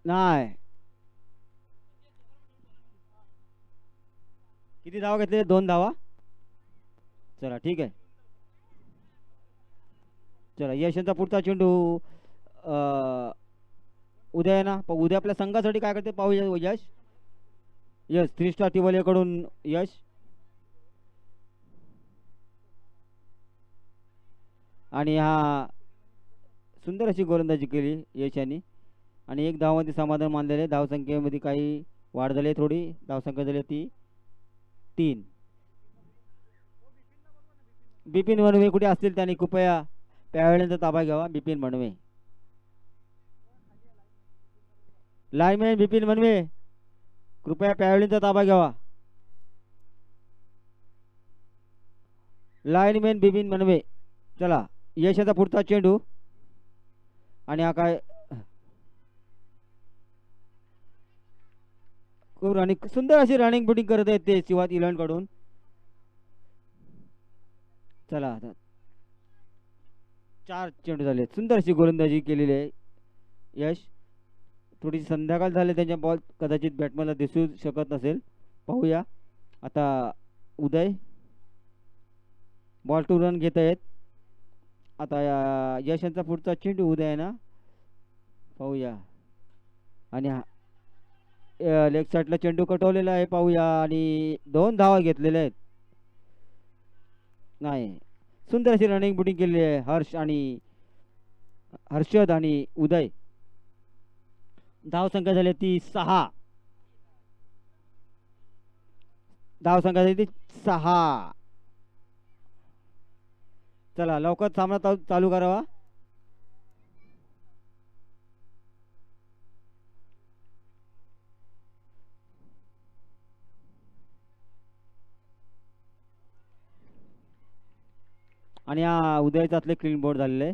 नाही. किती धावा घेतले? 2 धावा. चला ठीक आहे. चला यशांचा पुढचा चेंडू. अ, उद्या आहे ना, उद्या आपल्या संघासाठी काय करते पाहूया. यश. यश 3 स्टार कडून यश. आणि हा सुंदर अशी गोलंदाजी केली यश यांनी. आणि 1 धावामध्ये समाधान मानलेले. धावसंख्येमध्ये काही वाढ झाली आहे थोडी. धावसंख्या झाली ती 3. बिपिन वनवे कुठे असतील त्यांनी कृपया पॅव्हलियनचा ताबा घ्यावा. बिपिन वनवे. लाईनमॅन बिपिन वनवे कृपया पॅव्हलियनचा ताबा घ्यावा. लाईनमॅन बिपिन वनवे. चला यशाचा पुढचा चेंडू. आणि हा काय आणि सुंदर अशी रनिंग बॅटिंग करत आहेत ते शिवात इलंड कडून. चला आता 4 चेंडू झाले. सुंदर अशी गोलंदाजी केलेली आहे यश. थोडीशी संध्याकाळ झाली त्यांच्या बॉल कदाचित बॅटमॅनला दिसू शकत नसेल. पाहूया आता. उदय बॉल टू रन घेत आहेत. आता यश यांचा पुढचा चेंडू. उदय आहे ना, पाहूया. आणि लेग साईडला चेंडू कटवलेला आहे. पाहूया. आणि 2 धावा घेतलेल्या आहेत. नाही. सुंदर अशी रनिंग बुटिंग केलेली आहे हर्षद आणि उदय. धावसंख्या झाली ती 6. धावसंख्या झाली ती 6. चला लवकर सामना चालू करावा. आणि हा उदयचातले क्लीन बोर्ड झालेले.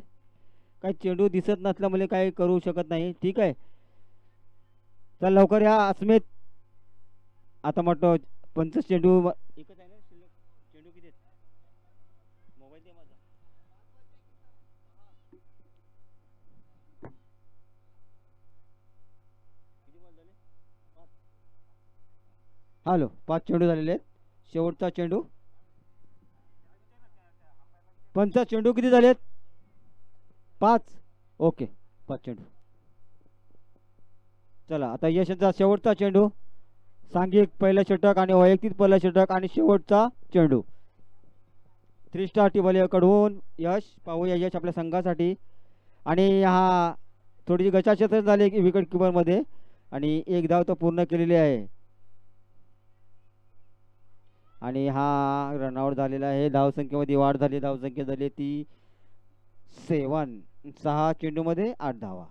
काही चेंडू दिसत नसल्यामुळे काही करू शकत नाही. ठीक आहे. चल लवकर या अस्मित. आता म्हटलं चेंडू एकच आहे ना शिल्लक. चेंडू किती आहेत? मोबाईल दे माझा. किती बॉल झाले? 5. हॅलो 5 चेंडू झालेले आहेत. शेवटचा चेंडू. चेंडू किती झालेत? 5. ओके 5 चेंडू. चला आता यशाचा शेवटचा चेंडू. सांघिक पहिला षटक आणि वैयक्तिक पहिला षटक आणि शेवटचा चेंडू. 3 स्टार कडून यश. पाहूया यश आपल्या संघासाठी. आणि हा थोडीशी गचाक्षेत्र झाली विकेट किपर मध्ये. आणि 1 धाव तो पूर्ण केलेली आहे. आणि हा रनआउट झालेला आहे. धावसंख्येमध्ये वाढ झाली. धावसंख्या झाली ती 7. 6 चेंडूमध्ये 8 धावा.